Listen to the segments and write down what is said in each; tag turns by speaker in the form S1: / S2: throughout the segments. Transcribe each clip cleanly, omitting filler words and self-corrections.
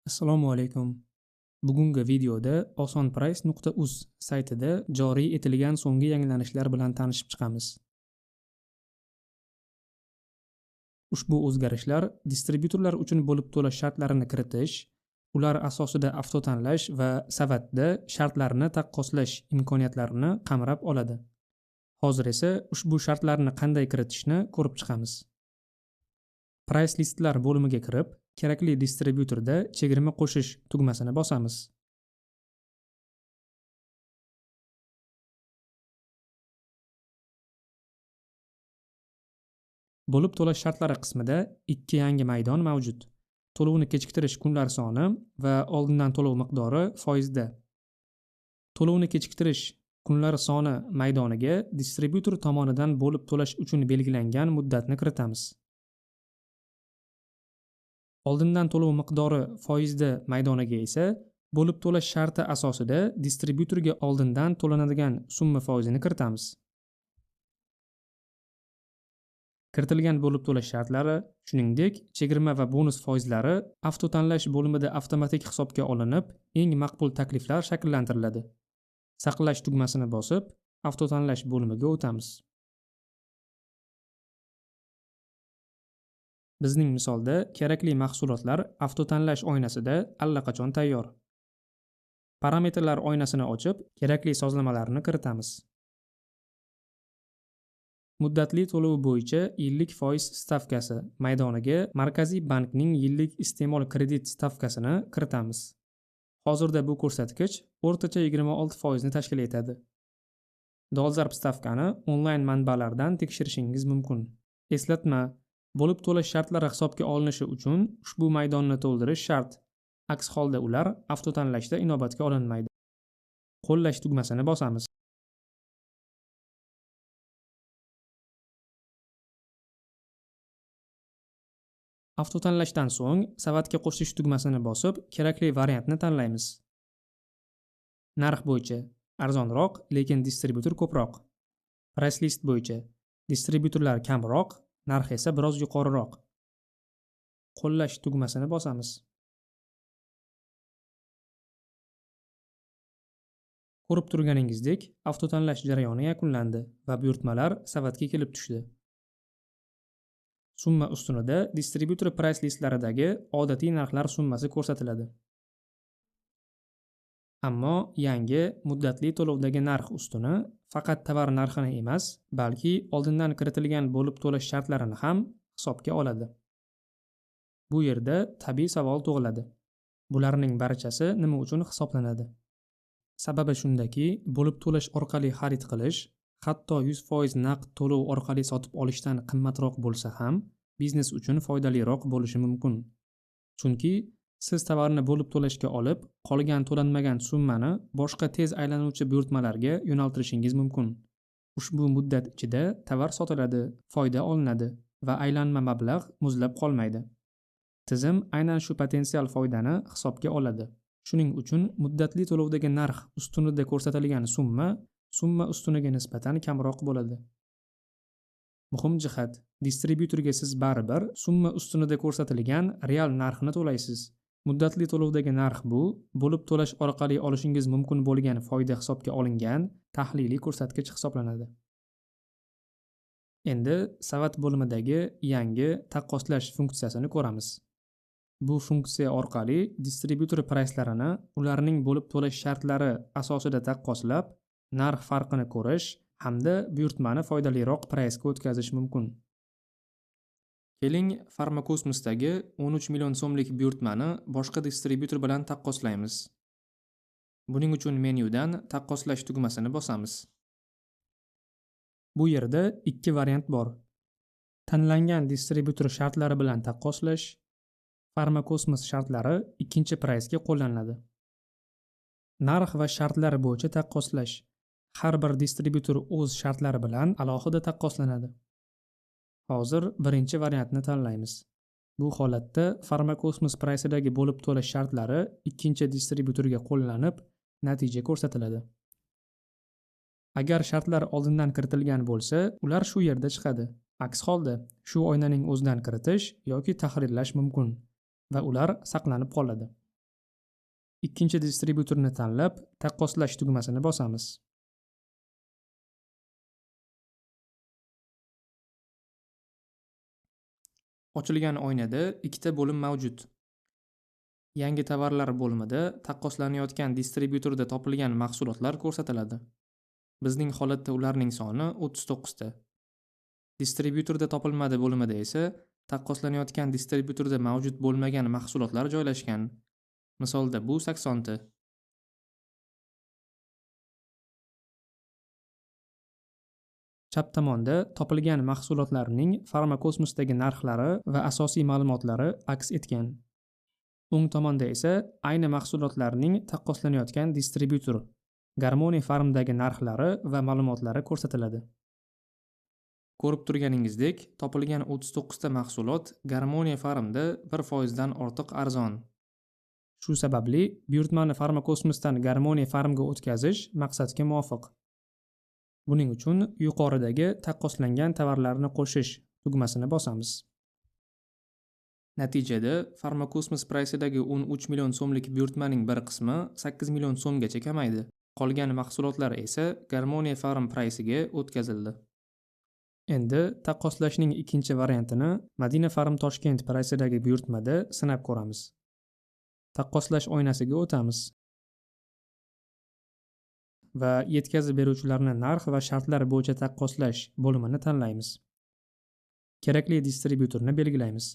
S1: Assalomu alaykum. Bugungi videoda osonprice.uz saytida joriy etilgan so'nggi yangilanishlar bilan tanishib chiqamiz. Ushbu o'zgarishlar distribyutorlar uchun bo'lib to'lash shartlarini kiritish, ular asosida avtotanlash va savatda shartlarni taqqoslash imkoniyatlarini qamrab oladi. Hozir esa ushbu shartlarni qanday kiritishni ko'rib chiqamiz. Price listlar bo'limiga kirib, kerakli distribyutorda chegirma qo'shish tugmasini bosamiz. Bo'lib to'lash shartlari qismida ikki yangi maydon mavjud. To'lovni kechiktirish kunlar soni va oldindan to'lov miqdori foizda. To'lovni kechiktirish kunlar soni maydoniga distribyutor tomonidan bo'lib to'lash uchun belgilangan muddatni kiritamiz. Oldindan to'lov miqdori foizda maydoniga esa bo'lib to'lash sharti asosida distribyutorga oldindan to'lanadigan summa foizini kiritamiz. Kiritilgan bo'lib to'lash shartlari, shuningdek, chegirma va bonus foizlari avtotanlash bo'limida avtomatik hisobga olinib, eng maqbul takliflar shakllantiriladi. Saqlash tugmasini bosib, avtotanlash bo'limiga o'tamiz. Bizning misolda kerakli mahsulotlar avtotanlash oynasida allaqachon tayyor. Parametrlar oynasini ochib, kerakli sozlamalarni kiritamiz. Muddatli to'lov bo'yicha yillik foiz stavkasi maydoniga Markaziy bankning yillik iste'mol kredit stavkasini kiritamiz. Hozirda bu ko'rsatkich o'rtacha 26% ni tashkil etadi. Dolzarb stavkani onlayn manbalardan tekshirishingiz mumkin. Eslatma: bo'lib to'lash shartlari hisobga olinishi uchun ushbu maydonni to'ldirish shart. Aks holda ular avtotanlashda inobatga olinmaydi. Qo'llash tugmasini bosamiz. Avtotanlashdan so'ng savatga qo'shish tugmasini bosib, kerakli variantni tanlaymiz. Narx bo'yicha arzonroq, lekin distribyutor ko'proq. Price list bo'yicha distribyutorlar kamroq, narx esa biroz yuqoriroq. Qo'llash tugmasini bosamiz. Ko'rib turganingizdek, avtotanlash jarayoni yakunlandi va buyurtmalar savatga kelib tushdi. Summa ustunida distribyutor price listlaridagi odatiy narxlar summasi ko'rsatiladi. Ammo yangi muddatli to'lovdagi narx ustuni faqat tovar narxini emas, balki oldindan kiritilgan bo'lib to'lash shartlarini ham hisobga oladi. Bu yerda tabiiy savol tug'iladi. Bularning barchasi nima uchun hisoblanadi? Sababi shundaki, bo'lib to'lash orqali xarid qilish, hatto 100% naqd to'lov orqali sotib olishdan qimmatroq bo'lsa ham, biznes uchun foydaliroq bo'lishi mumkin. Chunki siz tovarni bo'lib to'lashga olib, qolgan to'lanmagan summani boshqa tez aylanuvchi buyurtmalarga yo'naltirishingiz mumkin. Ushbu muddat ichida tovar sotiladi, foyda olinadi va aylanma mablag' muzlab qolmaydi. Tizim aynan shu potensial foydani hisobga oladi. Shuning uchun muddatli to'lovdagi narx ustunida ko'rsatilgan summa ustuniga nisbatan kamroq bo'ladi. Muhim jihat: distribyutorga siz baribir summa ustunida ko'rsatilgan real narxni to'laysiz. Muddatli to'lovdagi narx bu bo'lib to'lash orqali olishingiz mumkin bo'lgan foyda hisobga olingan tahliliy ko'rsatkich hisoblanadi. Endi savat bo'limidagi yangi taqqoslash funksiyasini ko'ramiz. Bu funksiya orqali distribyutor pricelarini ularning bo'lib to'lash shartlari asosida taqqoslab, narx farqini ko'rish hamda buyurtmani foydaliroq pricega o'tkazish mumkin. Keling, Farmakosmosdagi 13 million so'mlik buyurtmani boshqa distribyutor bilan taqqoslaymiz. Buning uchun menyudan taqqoslash tugmasini bosamiz. Bu yerda ikki variant bor. Tanlangan distribyutor shartlari bilan taqqoslash, Farmakosmos shartlari ikkinchi pricega qo'llaniladi. Narx va shartlar bo'yicha taqqoslash. Har bir distribyutor o'z shartlari bilan alohida taqqoslanadi. Hozir birinchi variantni tanlaymiz. Bu holatda Farmakosmos priceidagi bo'lib to'lash shartlari ikkinchi distribyutorga qo'llanib, natija ko'rsatiladi. Agar shartlar oldindan kiritilgan bo'lsa, ular shu yerda chiqadi. Aks holda, shu oynaning o'zidan kiritish yoki tahrirlash mumkin va ular saqlanib qoladi. ikkinchi distribyutorni tanlab, taqqoslash tugmasini bosamiz. Ochilgan oynada ikkita bo'lim mavjud. Yangi tovarlar bo'limida taqqoslanayotgan distribyutorda topilgan mahsulotlar ko'rsatiladi. Bizning holatda ularning soni 39 ta. Distribyutorda topilmadi bo'limida esa taqqoslanayotgan distribyutorda mavjud bo'lmagan mahsulotlar joylashgan. Misolda bu 80 ta. Chap tomonda topilgan mahsulotlarning Farmakosmosdagi narxlari va asosiy ma'lumotlari aks etgan. O'ng tomonda esa ayni mahsulotlarning taqqoslanayotgan distribyutor Garmoniya Farmdagi narxlari va ma'lumotlari ko'rsatiladi. Ko'rib turganingizdek, topilgan 39 ta mahsulot Garmoniya Farmda 1% dan ortiq arzon. Shu sababli buyurtmani Farmakosmosdan Garmoniya Farmga o'tkazish maqsadga muvofiq. Buning uchun yuqoridagi taqqoslangan tovarlarni qo'shish tugmasini bosamiz. Natijada Farmakosmos praysidagi 13 million so'mlik buyurtmaning bir qismi 8 million so'mgacha kamaydi. Qolgan mahsulotlar esa Garmoniya Farm praysiga o'tkazildi. Endi taqqoslashning ikkinchi variantini Madina Farm Toshkent praysidagi buyurtmada sinab ko'ramiz. Taqqoslash oynasiga o'tamiz va yetkazib beruvchilarni narx va shartlar bo'yicha taqqoslash bo'limini tanlaymiz. Kerakli distribyutorni belgilaymiz.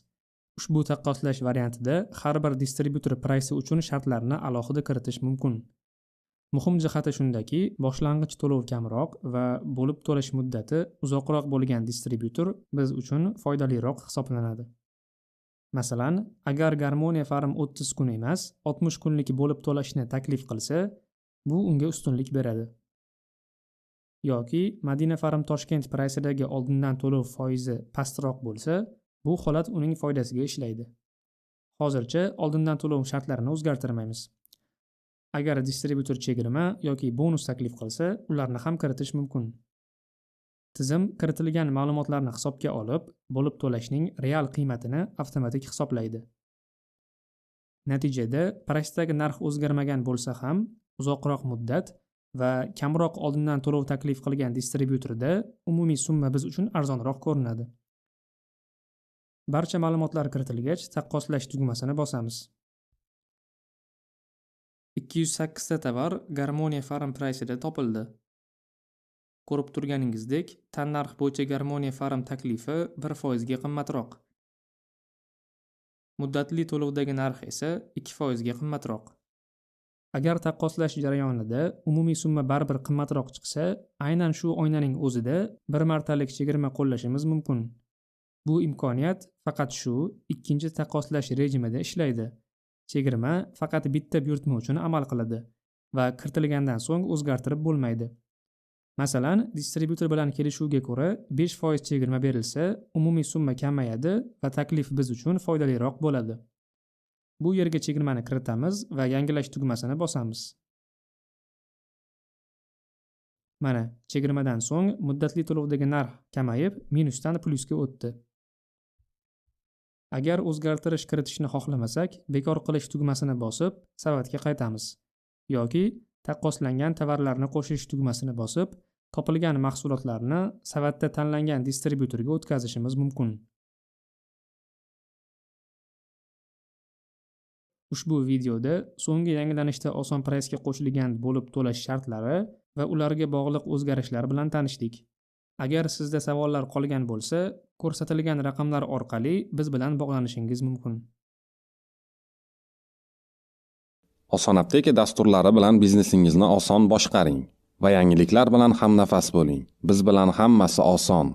S1: Ushbu taqqoslash variantida har bir distribyutor praysi uchun shartlarni alohida kiritish mumkin. Muhim jihati shundaki, boshlang'ich to'lov kamroq va bo'lib to'lash muddati uzoqroq bo'lgan distribyutor biz uchun foydaliroq hisoblanadi. Masalan, agar Garmoniya Farm 30 kun emas, 60 kunlik bo'lib to'lashni taklif qilsa, bu unga ustunlik beradi. Yoki Madina Farm Toshkent praysidagi oldindan to'lov foizi pastroq bo'lsa, bu holat uning foydasiga ishlaydi. Hozircha oldindan to'lov shartlarini o'zgartirmaymiz. Agar distribyutor chegirma yoki bonus taklif qilsa, ularni ham kiritish mumkin. Tizim kiritilgan ma'lumotlarni hisobga olib, bo'lib to'lashning real qiymatini avtomatik hisoblaydi. Natijada praysdagi narx o'zgarmagan bo'lsa ham, uzoqroq muddat va kamroq oldindan to'lov taklif qilgan distribyutorda umumiy summa biz uchun arzonroq ko'rinadi. Barcha ma'lumotlar kiritilgach, taqqoslash tugmasini bosamiz. 208 ta tovar Garmoniya Farm praysida topildi. Ko'rib turganingizdek, tannarx bo'yicha Garmoniya Farm taklifi 1% ga qimmatroq. Muddatli to'lovdagi narx esa 2% ga qimmatroq. Agar taqqoslash jarayonida umumiy summa baribir qimmatroq chiqsa, aynan shu oynaning o'zida bir martalik chegirma qo'llashimiz mumkin. Bu imkoniyat faqat shu ikkinchi taqqoslash rejimida ishlaydi. Chegirma faqat bitta buyurtma uchun amal qiladi va kiritilgandan so'ng o'zgartirib bo'lmaydi. Masalan, distribyutor bilan kelishuvga ko'ra 5% chegirma berilsa, umumiy summa kamayadi va taklif biz uchun foydaliroq bo'ladi. Bu yerga chegirmani kiritamiz va yangilash tugmasini bosamiz. Mana, chegirmadan so'ng muddatli to'lovdagi narx kamayib, minusdan plyusga o'tdi. Agar o'zgartirish kiritishni xohlamasak, bekor qilish tugmasini bosib, savatga qaytamiz. Yoki taqqoslangan tovarlarni qo'shish tugmasini bosib, topilgan mahsulotlarni savatda tanlangan distribyutorga o'tkazishimiz mumkin. Ushbu videoda so'nggi yangilanishda oson praysga qo'shilgan bo'lib to'lash shartlari va ularga bog'liq o'zgarishlar bilan tanishdik. Agar sizda savollar qolgan bo'lsa, ko'rsatilgan raqamlar orqali biz bilan bog'lanishingiz mumkin.
S2: Oson apteka dasturlari bilan biznesingizni oson boshqaring va yangiliklar bilan hamnafas bo'ling. Biz bilan hammasi oson.